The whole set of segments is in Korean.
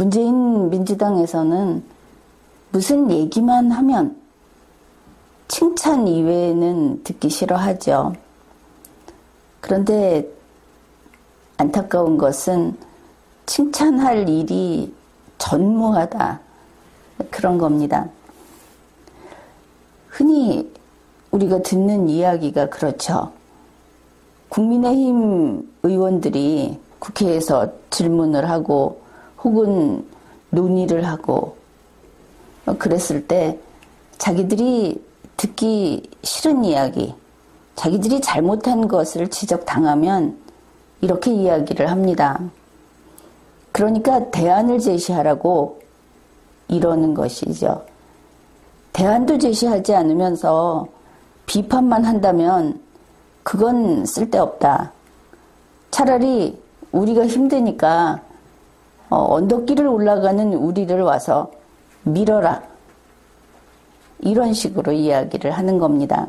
문재인 민주당에서는 무슨 얘기만 하면 칭찬 이외에는 듣기 싫어하죠. 그런데 안타까운 것은 칭찬할 일이 전무하다. 그런 겁니다. 흔히 우리가 듣는 이야기가 그렇죠. 국민의힘 의원들이 국회에서 질문을 하고 혹은 논의를 하고 그랬을 때 자기들이 듣기 싫은 이야기, 자기들이 잘못한 것을 지적당하면 이렇게 이야기를 합니다. 그러니까 대안을 제시하라고 이러는 것이죠. 대안도 제시하지 않으면서 비판만 한다면 그건 쓸데없다. 차라리 우리가 힘드니까 언덕길을 올라가는 우리를 와서 밀어라. 이런 식으로 이야기를 하는 겁니다.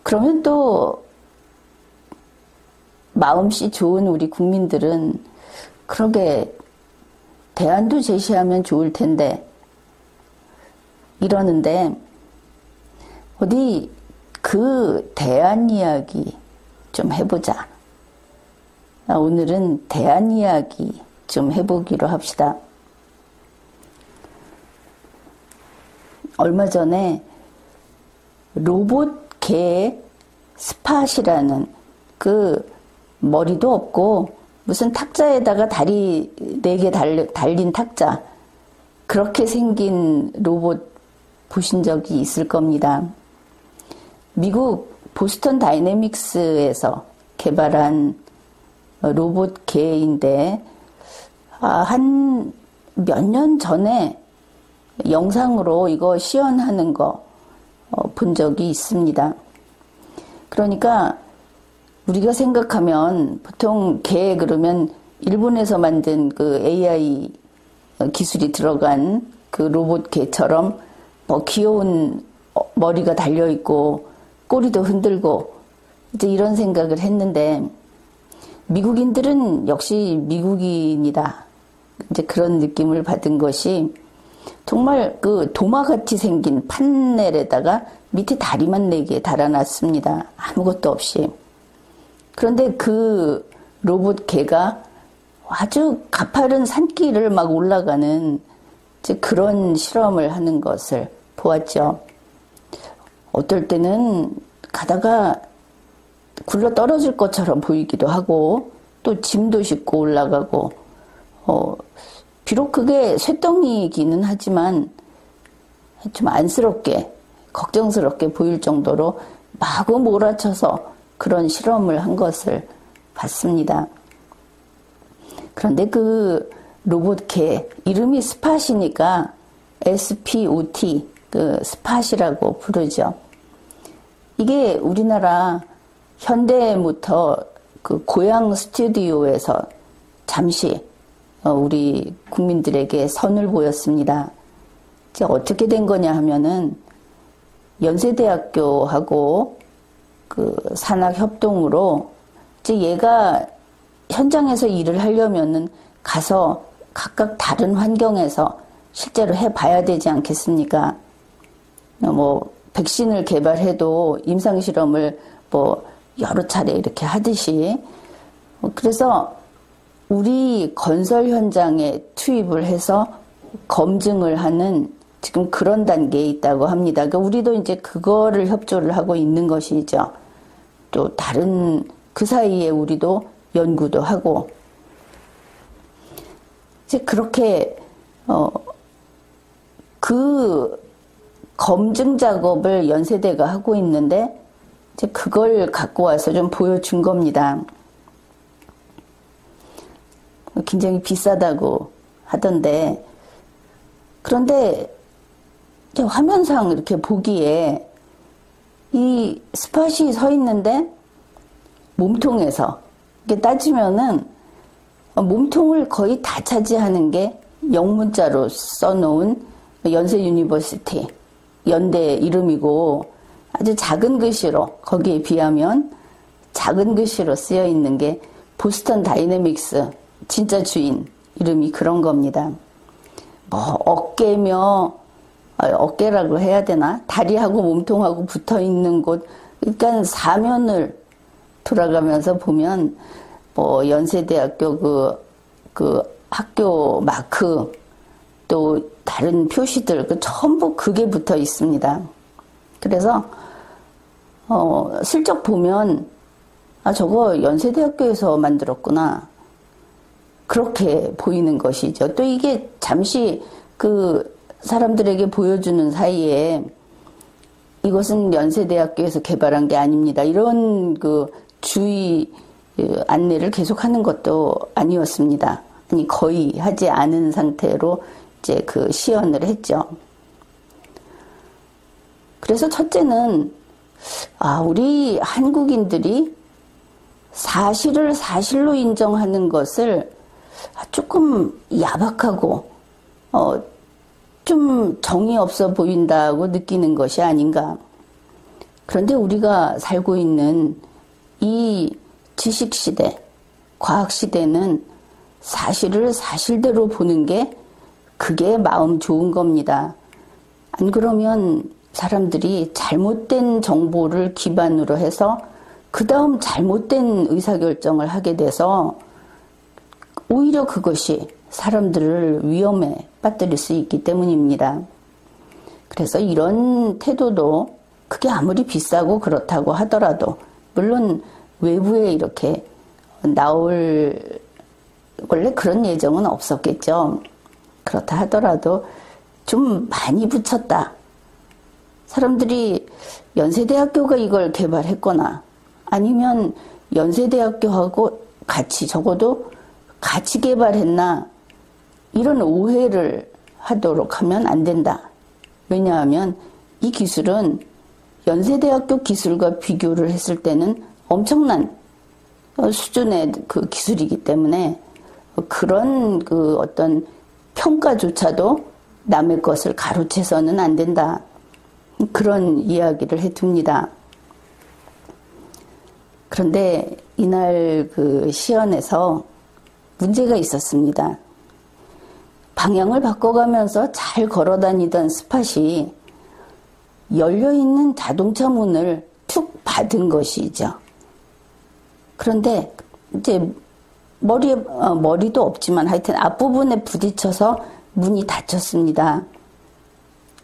그러면 또 마음씨 좋은 우리 국민들은 그러게 대안도 제시하면 좋을 텐데 이러는데 어디 그 대안 이야기 좀 해보자. 오늘은 대안 이야기 좀 해보기로 합시다. 얼마 전에 로봇 개 스팟이라는 그 머리도 없고 무슨 탁자에다가 다리 4개 달린 탁자 그렇게 생긴 로봇 보신 적이 있을 겁니다. 미국 보스턴 다이내믹스에서 개발한 로봇 개인데 한 몇 년 전에 영상으로 이거 시연하는 거 본 적이 있습니다. 그러니까 우리가 생각하면 보통 개 그러면 일본에서 만든 그 AI 기술이 들어간 그 로봇 개처럼 뭐 귀여운 머리가 달려있고 꼬리도 흔들고 이제 이런 생각을 했는데 미국인들은 역시 미국인이다. 이제 그런 느낌을 받은 것이 정말 그 도마같이 생긴 판넬에다가 밑에 다리만 4개 달아놨습니다. 아무것도 없이. 그런데 그 로봇 개가 아주 가파른 산길을 막 올라가는 이제 그런 실험을 하는 것을 보았죠. 어떨 때는 가다가 굴러 떨어질 것처럼 보이기도 하고 또 짐도 싣고 올라가고 비록 그게 쇳덩이이기는 하지만 좀 안쓰럽게 걱정스럽게 보일 정도로 마구 몰아쳐서 그런 실험을 한 것을 봤습니다. 그런데 그 로봇 개 이름이 스팟이니까 SPOT 그 스팟이라고 부르죠. 이게 우리나라 현대모터 그 고양 스튜디오에서 잠시 우리 국민들에게 선을 보였습니다. 이제 어떻게 된 거냐 하면은 연세대학교하고 그 산학 협동으로 이제 얘가 현장에서 일을 하려면은 가서 각각 다른 환경에서 실제로 해봐야 되지 않겠습니까? 뭐 백신을 개발해도 임상실험을 뭐 여러 차례 이렇게 하듯이 그래서 우리 건설 현장에 투입을 해서 검증을 하는 지금 그런 단계에 있다고 합니다. 그러니까 우리도 이제 그거를 협조를 하고 있는 것이죠. 또 다른 그 사이에 우리도 연구도 하고 이제 그렇게 그 검증 작업을 연세대가 하고 있는데 이제 그걸 갖고 와서 좀 보여준 겁니다. 굉장히 비싸다고 하던데 그런데 이제 화면상 이렇게 보기에 이 스팟이 서 있는데 몸통에서 이렇게 따지면은 몸통을 거의 다 차지하는 게 영문자로 써놓은 연세 유니버시티 연대 이름이고 아주 작은 글씨로 거기에 비하면 작은 글씨로 쓰여 있는 게 보스턴 다이내믹스 진짜 주인 이름이 그런 겁니다. 뭐 어깨며 어깨라고 해야 되나? 다리하고 몸통하고 붙어 있는 곳, 그러니까 사면을 돌아가면서 보면 뭐 연세대학교 그 학교 마크 또 다른 표시들 전부 그게 붙어 있습니다. 그래서 슬쩍 보면 저거 연세대학교에서 만들었구나, 그렇게 보이는 것이죠. 또 이게 잠시 그 사람들에게 보여주는 사이에 이것은 연세대학교에서 개발한 게 아닙니다, 이런 그 주의 안내를 계속하는 것도 아니었습니다. 아니, 거의 하지 않은 상태로 이제 그 시연을 했죠. 그래서 첫째는 우리 한국인들이 사실을 사실로 인정하는 것을 조금 야박하고 좀 정이 없어 보인다고 느끼는 것이 아닌가. 그런데 우리가 살고 있는 이 지식시대, 과학시대는 사실을 사실대로 보는 게 그게 마음 좋은 겁니다. 안 그러면 사람들이 잘못된 정보를 기반으로 해서 그 다음 잘못된 의사결정을 하게 돼서 오히려 그것이 사람들을 위험에 빠뜨릴 수 있기 때문입니다. 그래서 이런 태도도 그게 아무리 비싸고 그렇다고 하더라도, 물론 외부에 이렇게 나올 원래 그런 예정은 없었겠죠. 그렇다 하더라도 좀 많이 붙였다. 사람들이 연세대학교가 이걸 개발했거나 아니면 연세대학교하고 같이, 적어도 같이 개발했나, 이런 오해를 하도록 하면 안 된다. 왜냐하면 이 기술은 연세대학교 기술과 비교를 했을 때는 엄청난 수준의 그 기술이기 때문에 그런 그 어떤 평가조차도 남의 것을 가로채서는 안 된다. 그런 이야기를 해둡니다. 그런데 이날 그 시연에서 문제가 있었습니다. 방향을 바꿔가면서 잘 걸어다니던 스팟이 열려있는 자동차 문을 툭 받은 것이죠. 그런데 이제 머리도 없지만 하여튼 앞부분에 부딪혀서 문이 닫혔습니다.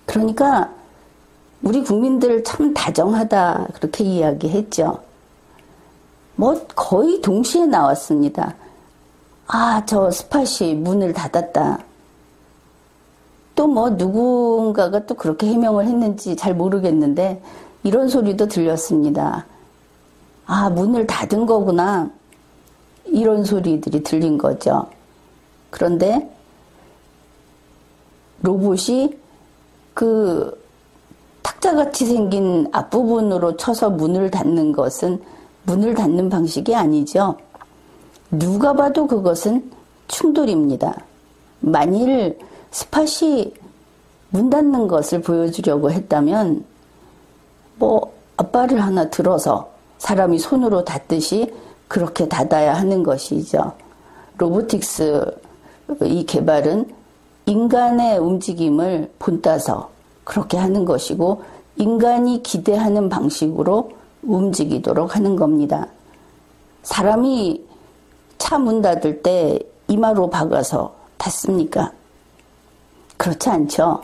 그러니까 우리 국민들 참 다정하다, 그렇게 이야기했죠. 뭐 거의 동시에 나왔습니다. 저 스팟이 문을 닫았다. 또 뭐 누군가가 또 그렇게 해명을 했는지 잘 모르겠는데 이런 소리도 들렸습니다. 문을 닫은 거구나, 이런 소리들이 들린 거죠. 그런데 로봇이 그 탁자같이 생긴 앞부분으로 쳐서 문을 닫는 것은 문을 닫는 방식이 아니죠. 누가 봐도 그것은 충돌입니다. 만일 스팟이 문 닫는 것을 보여주려고 했다면 뭐 앞발을 하나 들어서 사람이 손으로 닫듯이 그렇게 닫아야 하는 것이죠. 로보틱스 이 개발은 인간의 움직임을 본따서 그렇게 하는 것이고 인간이 기대하는 방식으로 움직이도록 하는 겁니다. 사람이 차 문 닫을 때 이마로 박아서 닫습니까? 그렇지 않죠.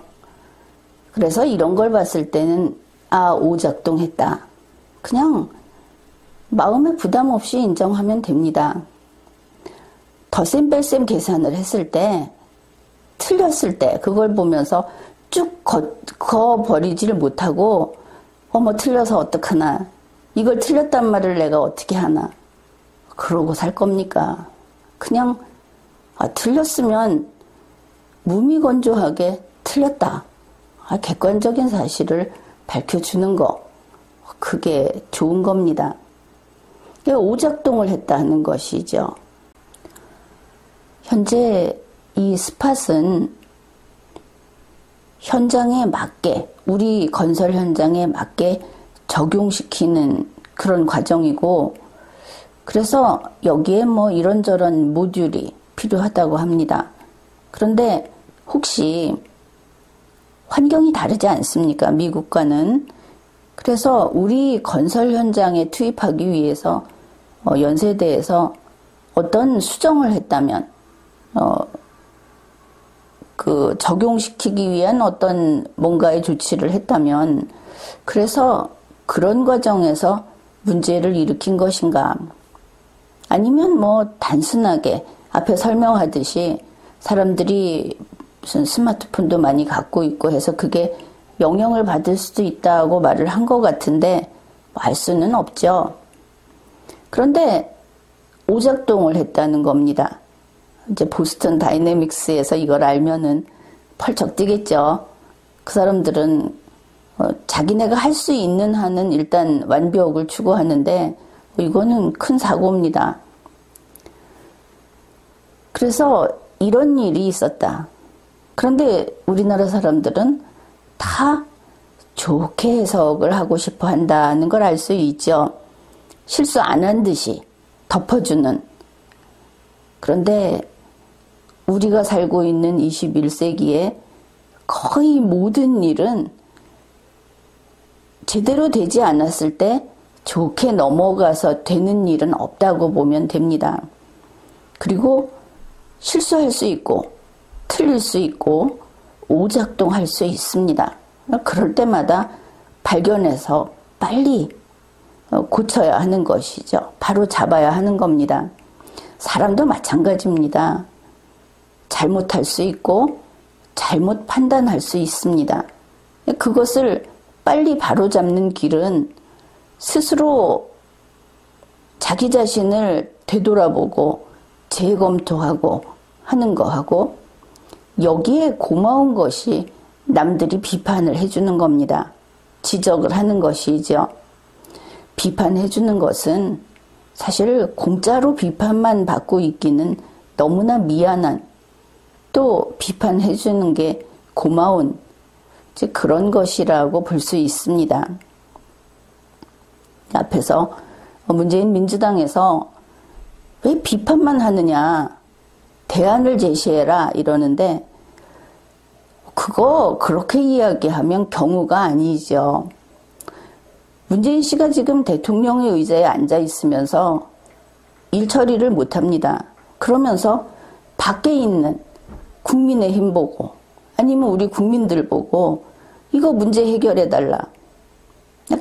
그래서 이런 걸 봤을 때는 오작동했다. 그냥 마음에 부담 없이 인정하면 됩니다. 덧셈 뺄셈 계산을 했을 때, 틀렸을 때 그걸 보면서 쭉 거버리지를 못하고 틀려서 어떡하나, 이걸 틀렸단 말을 내가 어떻게 하나, 그러고 살 겁니까? 그냥 틀렸으면 무미건조하게 틀렸다, 객관적인 사실을 밝혀주는 거, 그게 좋은 겁니다. 오작동을 했다는 것이죠. 현재 이 스팟은 현장에 맞게, 우리 건설 현장에 맞게 적용시키는 그런 과정이고, 그래서 여기에 뭐 이런저런 모듈이 필요하다고 합니다. 그런데 혹시 환경이 다르지 않습니까? 미국과는. 그래서 우리 건설 현장에 투입하기 위해서 연세대에서 어떤 수정을 했다면 그 적용시키기 위한 어떤 뭔가의 조치를 했다면 그래서 그런 과정에서 문제를 일으킨 것인가? 아니면 뭐 단순하게 앞에 설명하듯이 사람들이 무슨 스마트폰도 많이 갖고 있고 해서 그게 영향을 받을 수도 있다고 말을 한 것 같은데 알 수는 없죠. 그런데 오작동을 했다는 겁니다. 이제 보스턴 다이내믹스에서 이걸 알면은 펄쩍 뛰겠죠. 그 사람들은 자기네가 할 수 있는 한은 일단 완벽을 추구하는데 이거는 큰 사고입니다. 그래서 이런 일이 있었다. 그런데 우리나라 사람들은 다 좋게 해석을 하고 싶어 한다는 걸 알 수 있죠. 실수 안 한 듯이 덮어주는. 그런데 우리가 살고 있는 21세기에 거의 모든 일은 제대로 되지 않았을 때 좋게 넘어가서 되는 일은 없다고 보면 됩니다. 그리고 실수할 수 있고 틀릴 수 있고 오작동할 수 있습니다. 그럴 때마다 발견해서 빨리 고쳐야 하는 것이죠. 바로 잡아야 하는 겁니다. 사람도 마찬가지입니다. 잘못할 수 있고 잘못 판단할 수 있습니다. 그것을 빨리 바로잡는 길은 스스로 자기 자신을 되돌아보고 재검토하고 하는 거하고 여기에 고마운 것이 남들이 비판을 해주는 겁니다. 지적을 하는 것이죠. 비판해주는 것은 사실 공짜로 비판만 받고 있기는 너무나 미안한 또 비판해주는 게 고마운 그런 것이라고 볼 수 있습니다. 앞에서 문재인 민주당에서 왜 비판만 하느냐 대안을 제시해라 이러는데 그거 그렇게 이야기하면 경우가 아니죠. 문재인 씨가 지금 대통령의 의자에 앉아 있으면서 일 처리를 못합니다. 그러면서 밖에 있는 국민의힘 보고 아니면 우리 국민들 보고 이거 문제 해결해달라.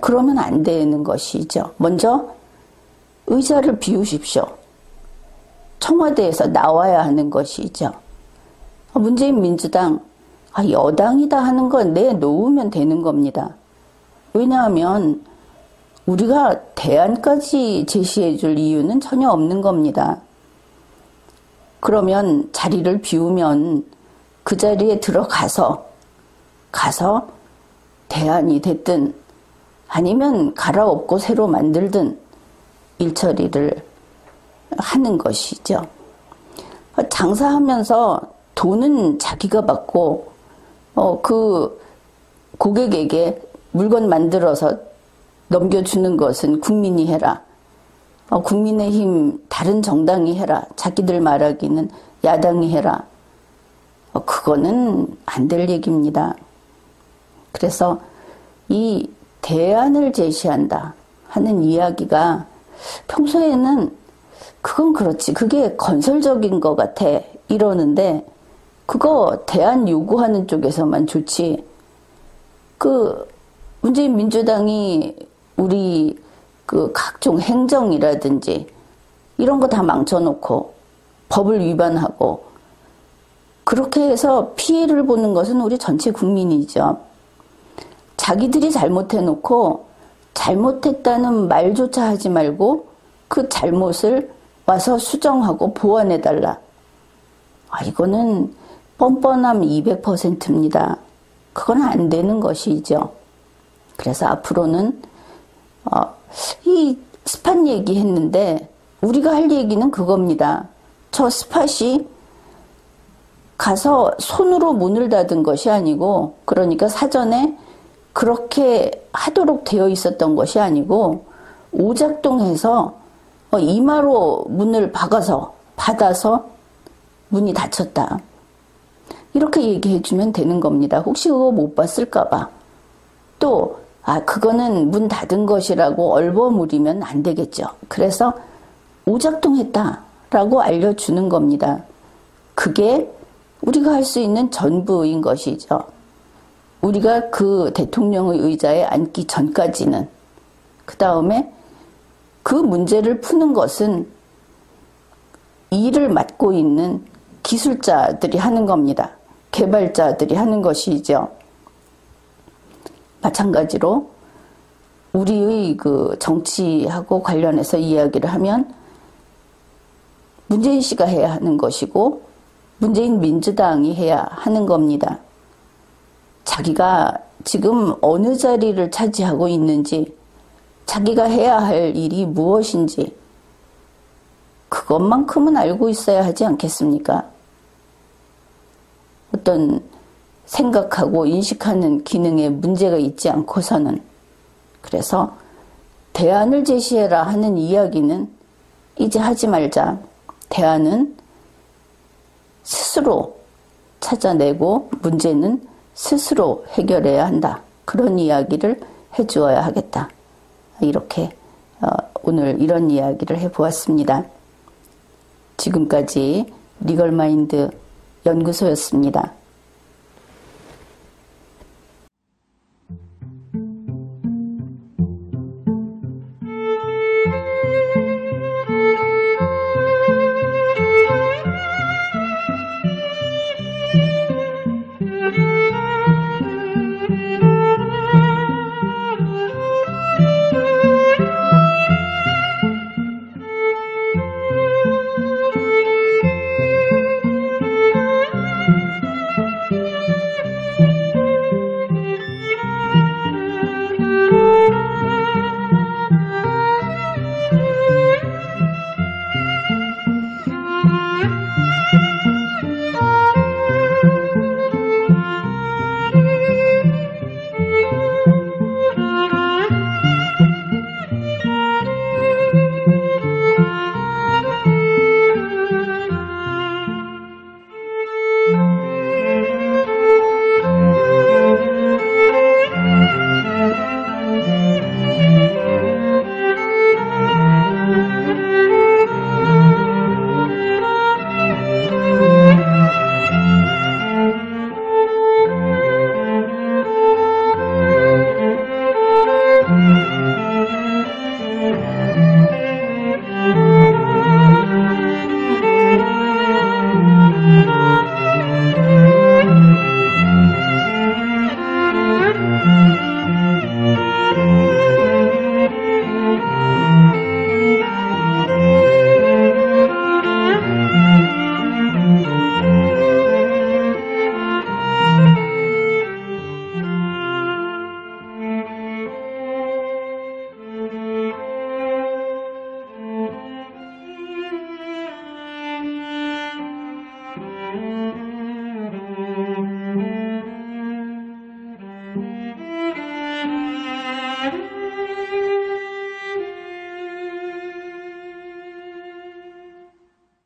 그러면 안 되는 것이죠. 먼저 의자를 비우십시오. 청와대에서 나와야 하는 것이죠. 문재인 민주당 여당이다 하는 건 내놓으면 되는 겁니다. 왜냐하면 우리가 대안까지 제시해 줄 이유는 전혀 없는 겁니다. 그러면 자리를 비우면 그 자리에 들어가서 대안이 됐든 아니면 갈아엎고 새로 만들든 일처리를 하는 것이죠. 장사하면서 돈은 자기가 받고 그 고객에게 물건 만들어서 넘겨주는 것은 국민이 해라. 국민의힘 다른 정당이 해라. 자기들 말하기는 야당이 해라. 그거는 안 될 얘기입니다. 그래서 이 대안을 제시한다 하는 이야기가 평소에는 그건 그렇지. 그게 건설적인 것 같아. 이러는데 그거 대안 요구하는 쪽에서만 좋지. 문재인 민주당이 우리 각종 행정이라든지 이런 거 다 망쳐놓고 법을 위반하고 그렇게 해서 피해를 보는 것은 우리 전체 국민이죠. 자기들이 잘못해놓고 잘못했다는 말조차 하지 말고 그 잘못을 와서 수정하고 보완해달라. 이거는 뻔뻔함 200%입니다. 그건 안 되는 것이죠. 그래서 앞으로는 이 스팟 얘기했는데 우리가 할 얘기는 그겁니다. 저 스팟이 가서 손으로 문을 닫은 것이 아니고 그러니까 사전에 그렇게 하도록 되어 있었던 것이 아니고 오작동해서 이마로 문을 받아서 문이 닫혔다. 이렇게 얘기해 주면 되는 겁니다. 혹시 그거 못 봤을까봐. 또, 그거는 문 닫은 것이라고 얼버무리면 안 되겠죠. 그래서 오작동했다라고 알려주는 겁니다. 그게 우리가 할 수 있는 전부인 것이죠. 우리가 그 대통령의 의자에 앉기 전까지는. 그 다음에 그 문제를 푸는 것은 일을 맡고 있는 기술자들이 하는 겁니다. 개발자들이 하는 것이죠. 마찬가지로 우리의 그 정치하고 관련해서 이야기를 하면 문재인 씨가 해야 하는 것이고 문재인 민주당이 해야 하는 겁니다. 자기가 지금 어느 자리를 차지하고 있는지, 자기가 해야 할 일이 무엇인지 그것만큼은 알고 있어야 하지 않겠습니까? 어떤 생각하고 인식하는 기능에 문제가 있지 않고서는. 그래서 대안을 제시해라 하는 이야기는 이제 하지 말자. 대안은 스스로 찾아내고 문제는 스스로 해결해야 한다. 그런 이야기를 해주어야 하겠다. 이렇게 오늘 이런 이야기를 해보았습니다. 지금까지 리걸마인드 연구소였습니다.